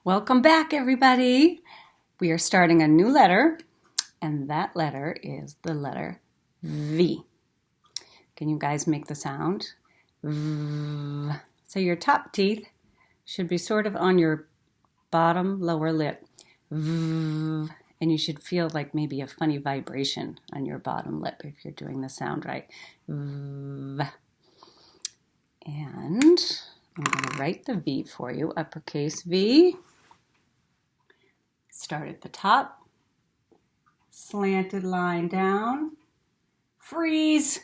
Welcome back, everybody. We are starting a new letter, and that letter is the letter V. Can you guys make the sound? V. So your top teeth should be sort of on your bottom lower lip. V. And you should feel like maybe a funny vibration on your bottom lip if you're doing the sound right. V. And I'm going to write the V for you, uppercase V. Start at the top, slanted line down, freeze.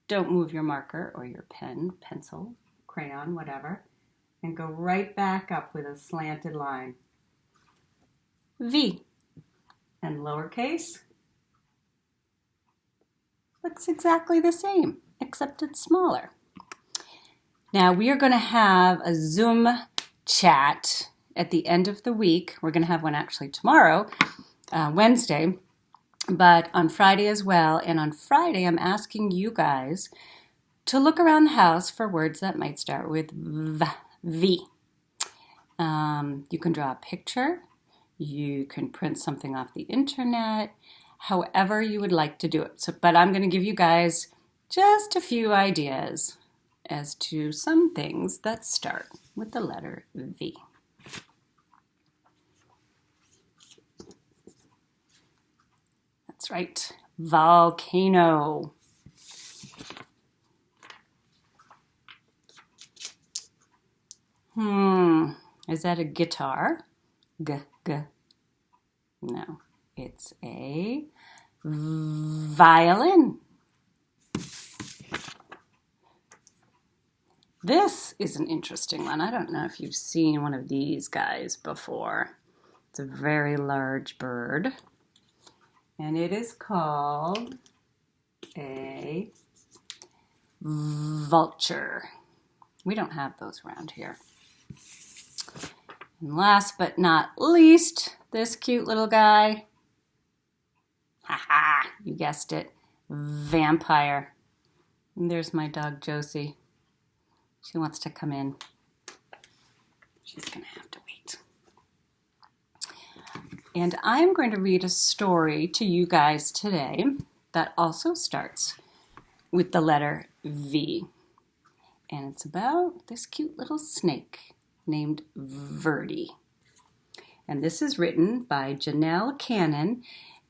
Don't move your marker or your pen, pencil, crayon, whatever, and go right back up with a slanted line. V. And lowercase looks exactly the same, except it's smaller. Now we are going to have a Zoom chat at the end of the week. We're going to have one actually tomorrow, Wednesday, but on Friday as well. And on Friday, I'm asking you guys to look around the house for words that might start with V. You can draw a picture. You can print something off the internet, however you would like to do it. But I'm going to give you guys just a few ideas as to some things that start with the letter V. That's right, volcano. Is that a guitar? G. No, it's a violin. This is an interesting one. I don't know if you've seen one of these guys before. It's a very large bird, and it is called a vulture. We don't have those around here. And last but not least, this cute little guy. Ha, you guessed it, vampire. And there's my dog Josie. She wants to come in. She's going to have to wait. And I'm going to read a story to you guys today that also starts with the letter V. And it's about this cute little snake named Verdi. And this is written by Janelle Cannon.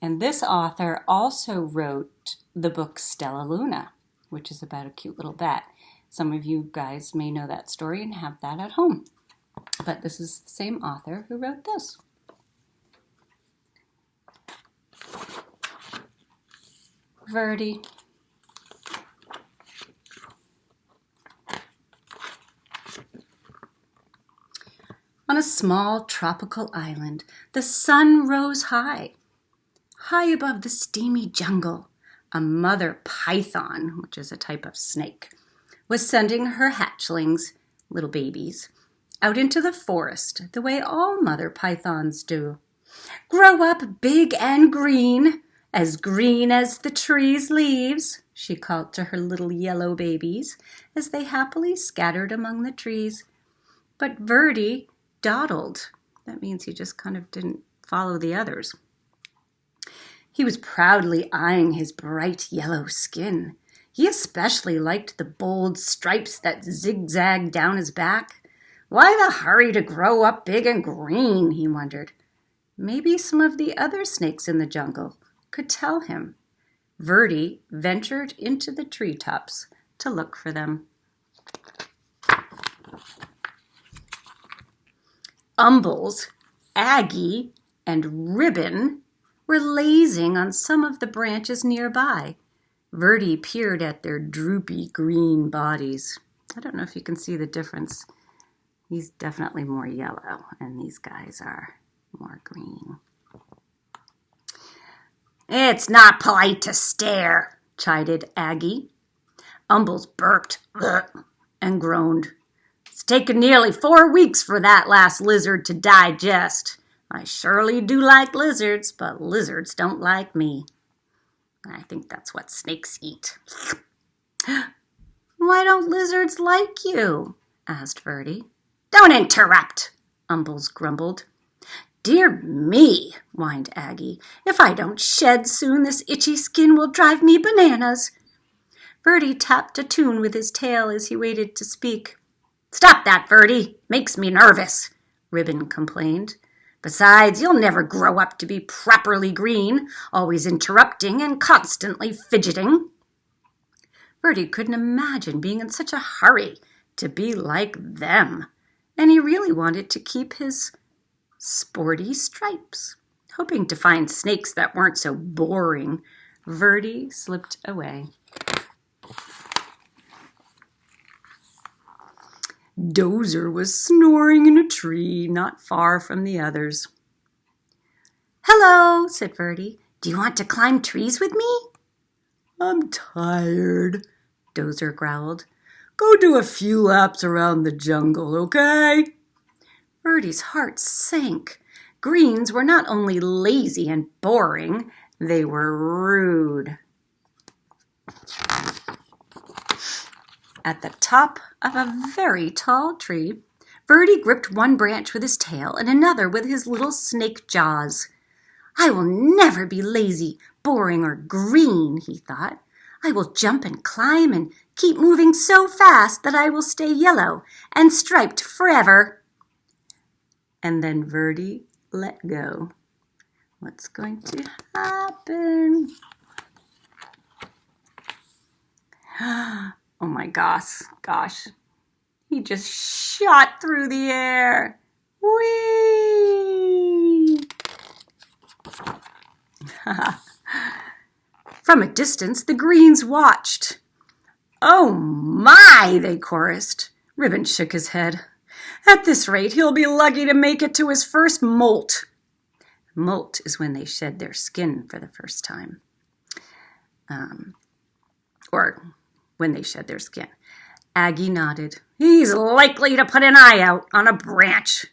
And this author also wrote the book Stella Luna, which is about a cute little bat. Some of you guys may know that story and have that at home. But this is the same author who wrote this. Verdi. On a small tropical island, the sun rose high. High above the steamy jungle, a mother python, which is a type of snake, was sending her hatchlings, little babies, out into the forest the way all mother pythons do. Grow up big and green as the tree's leaves, she called to her little yellow babies as they happily scattered among the trees. But Verdi dawdled. That means he just kind of didn't follow the others. He was proudly eyeing his bright yellow skin. He especially liked the bold stripes that zigzagged down his back. Why the hurry to grow up big and green, he wondered. Maybe some of the other snakes in the jungle could tell him. Verdi ventured into the treetops to look for them. Umbles, Aggie, and Ribbon were lazing on some of the branches nearby. Verdi peered at their droopy green bodies. I don't know if you can see the difference. He's definitely more yellow, and these guys are more green. It's not polite to stare, chided Aggie. Umbles burped and groaned. It's taken nearly 4 weeks for that last lizard to digest. I surely do like lizards, but lizards don't like me. I think that's what snakes eat. Why don't lizards like you? Asked Verdi. Don't interrupt, Umbles grumbled. Dear me, whined Aggie. If I don't shed soon, this itchy skin will drive me bananas. Verdi tapped a tune with his tail as he waited to speak. Stop that, Verdi. Makes me nervous, Ribbon complained. Besides, you'll never grow up to be properly green, always interrupting and constantly fidgeting. Verdi couldn't imagine being in such a hurry to be like them, and he really wanted to keep his sporty stripes. Hoping to find snakes that weren't so boring, Verdi slipped away. Dozer was snoring in a tree not far from the others. Hello, said Verdi. Do you want to climb trees with me? I'm tired, Dozer growled. Go do a few laps around the jungle, okay? Verdi's heart sank. Greens were not only lazy and boring, they were rude. At the top of a very tall tree, Verdi gripped one branch with his tail and another with his little snake jaws. I will never be lazy, boring, or green, he thought. I will jump and climb and keep moving so fast that I will stay yellow and striped forever. And then Verdi let go. What's going to happen? Oh my gosh. He just shot through the air. Whee! From a distance, the greens watched. Oh my, they chorused. Ribbon shook his head. At this rate, he'll be lucky to make it to his first molt. Molt is when they shed their skin for the first time. Or when they shed their skin. Aggie nodded. He's likely to put an eye out on a branch.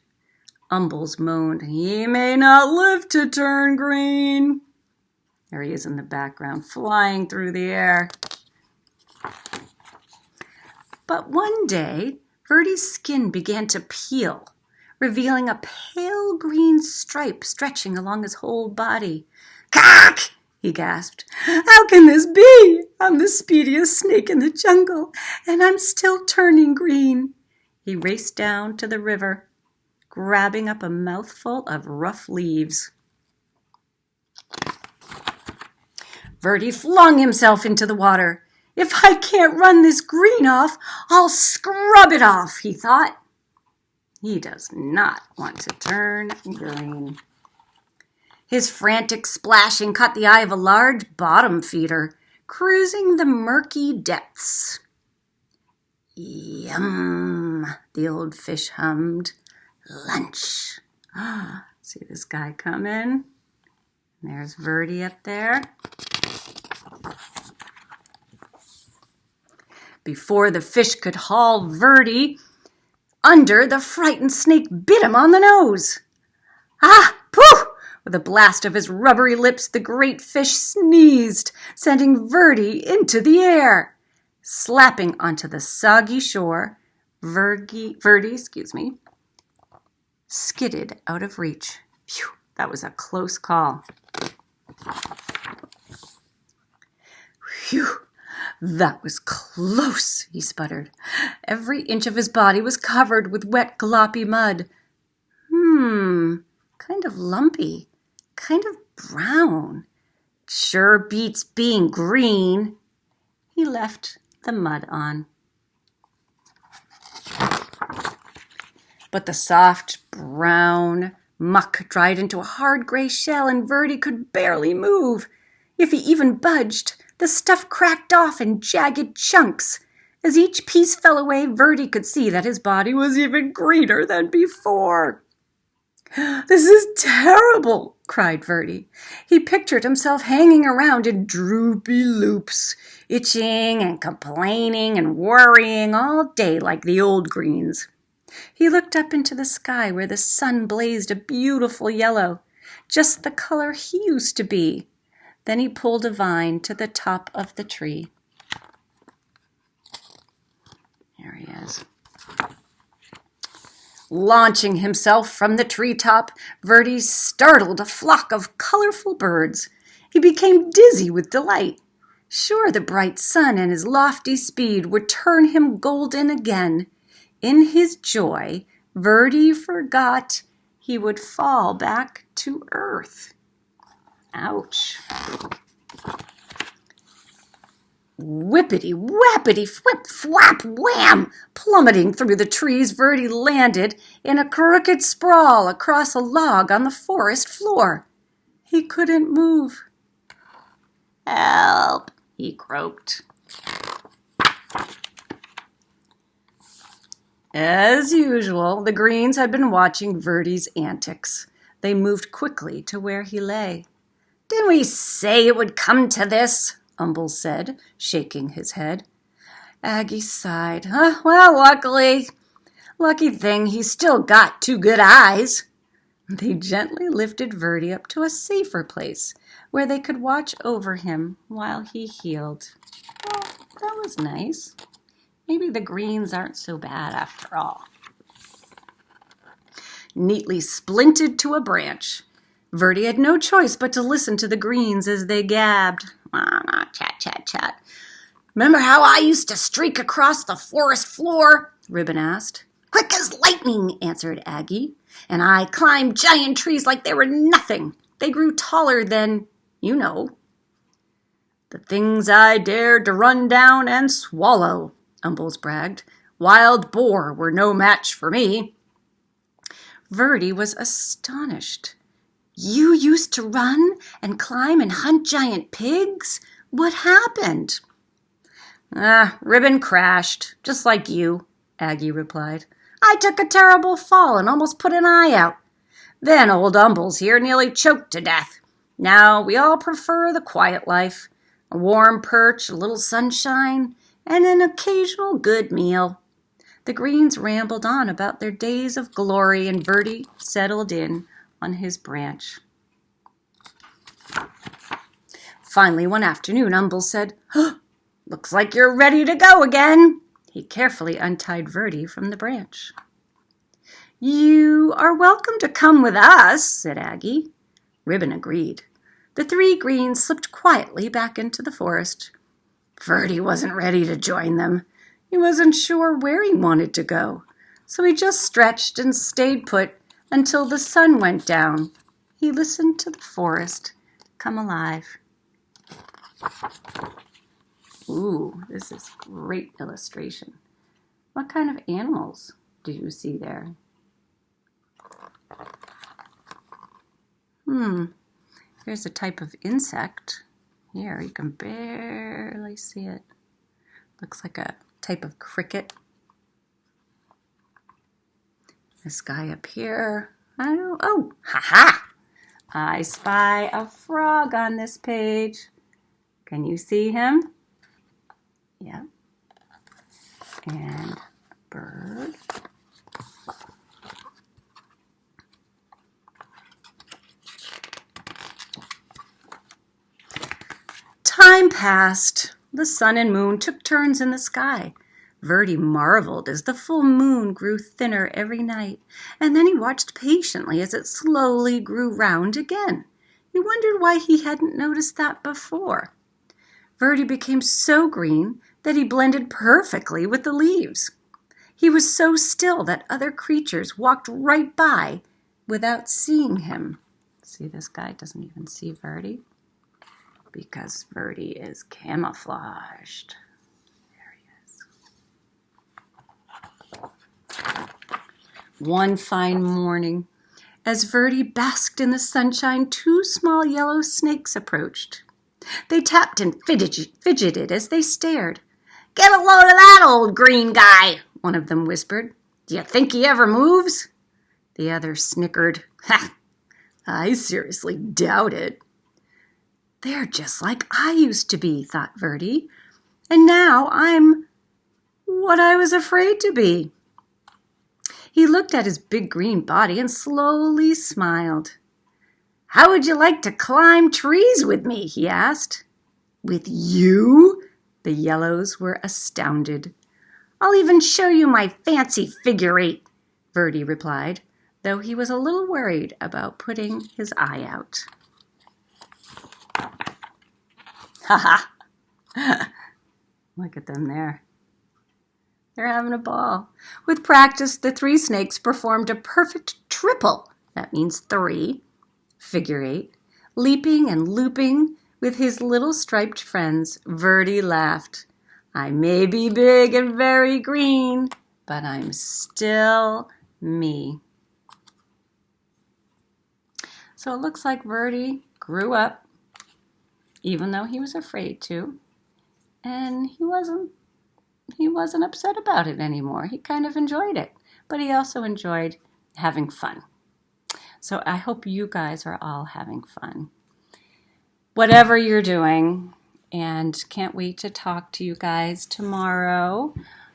Umbles moaned. He may not live to turn green. There he is in the background, flying through the air. But one day, Verdi's skin began to peel, revealing a pale green stripe stretching along his whole body. Cack! He gasped. How can this be? I'm the speediest snake in the jungle, and I'm still turning green. He raced down to the river, grabbing up a mouthful of rough leaves. Verdi flung himself into the water. If I can't run this green off, I'll scrub it off, he thought. He does not want to turn green. His frantic splashing caught the eye of a large bottom feeder, cruising the murky depths. Yum, the old fish hummed. Lunch. See this guy come in? There's Verdi up there. Before the fish could haul Verdi under, the frightened snake bit him on the nose. Ah, pooh! With a blast of his rubbery lips, the great fish sneezed, sending Verdi into the air. Slapping onto the soggy shore, Verdi, skidded out of reach. Phew, that was a close call. Phew, that was close, he sputtered. Every inch of his body was covered with wet, gloppy mud. Kind of lumpy, kind of brown. Sure beats being green. He left the mud on. But the soft, brown muck dried into a hard gray shell, and Verdi could barely move. If he even budged, the stuff cracked off in jagged chunks. As each piece fell away, Verdi could see that his body was even greener than before. This is terrible, cried Verdi. He pictured himself hanging around in droopy loops, itching and complaining and worrying all day like the old greens. He looked up into the sky where the sun blazed a beautiful yellow, just the color he used to be. Then he pulled a vine to the top of the tree. There he is. Launching himself from the treetop, Verdi startled a flock of colorful birds. He became dizzy with delight. Sure, the bright sun and his lofty speed would turn him golden again. In his joy, Verdi forgot he would fall back to earth. Ouch. Whippity, whappity, flip, flap, wham! Plummeting through the trees, Verdi landed in a crooked sprawl across a log on the forest floor. He couldn't move. "Help!" he croaked. As usual, the Greens had been watching Verdi's antics. They moved quickly to where he lay. "Didn't we say it would come to this?" Umbles said, shaking his head. Aggie sighed. Well, lucky thing he's still got 2 good eyes." They gently lifted Verdi up to a safer place where they could watch over him while he healed. Well, that was nice. Maybe the Greens aren't so bad after all. Neatly splinted to a branch, Verdi had no choice but to listen to the Greens as they gabbed. Chat, chat, chat. "Remember how I used to streak across the forest floor?" Ribbon asked. "Quick as lightning," answered Aggie. "And I climbed giant trees like they were nothing. They grew taller than, you know." "The things I dared to run down and swallow," Umbles bragged. "Wild boar were no match for me." Verdi was astonished. "You used to run and climb and hunt giant pigs? What happened?" Ribbon crashed, just like you," Aggie replied. "I took a terrible fall and almost put an eye out. Then old Umbles here nearly choked to death. Now we all prefer the quiet life, a warm perch, a little sunshine, and an occasional good meal." The Greens rambled on about their days of glory, and Verdi settled in on his branch. Finally, one afternoon, Umbles said, "Looks like you're ready to go again." He carefully untied Verdi from the branch. "You are welcome to come with us," said Aggie. Ribbon agreed. The 3 Greens slipped quietly back into the forest. Verdi wasn't ready to join them. He wasn't sure where he wanted to go, so he just stretched and stayed put until the sun went down. He listened to the forest come alive. Ooh, this is great illustration. What kind of animals do you see there? Here's a type of insect. Here, you can barely see it. Looks like a type of cricket. This guy up here. Ha-ha! I spy a frog on this page. Can you see him? Yeah. And a bird. Time passed. The sun and moon took turns in the sky. Verdi marveled as the full moon grew thinner every night, and then he watched patiently as it slowly grew round again. He wondered why he hadn't noticed that before. Verdi became so green that he blended perfectly with the leaves. He was so still that other creatures walked right by without seeing him. See, this guy doesn't even see Verdi because Verdi is camouflaged. One fine morning, as Verdi basked in the sunshine, 2 small yellow snakes approached. They tapped and fidgeted as they stared. "Get a load of that old green guy," one of them whispered. "Do you think he ever moves?" The other snickered. "Ha! I seriously doubt it." "They're just like I used to be," thought Verdi. "And now I'm what I was afraid to be." He looked at his big green body and slowly smiled. "How would you like to climb trees with me?" he asked. "With you?" The yellows were astounded. "I'll even show you my fancy figure 8. Verdi replied, though he was a little worried about putting his eye out. Ha ha! Look at them there. They're having a ball. With practice, the three snakes performed a perfect triple, that means 3, figure 8, leaping and looping with his little striped friends. Verdi laughed. I may be big and very green, but I'm still me. So it looks like Verdi grew up, even though he was afraid to, and he wasn't upset about it anymore. He kind of enjoyed it, but he also enjoyed having fun. So I hope you guys are all having fun, whatever you're doing, and can't wait to talk to you guys tomorrow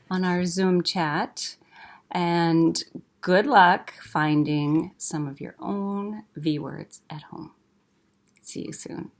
on our Zoom chat. And good luck finding some of your own V words at home. See you soon.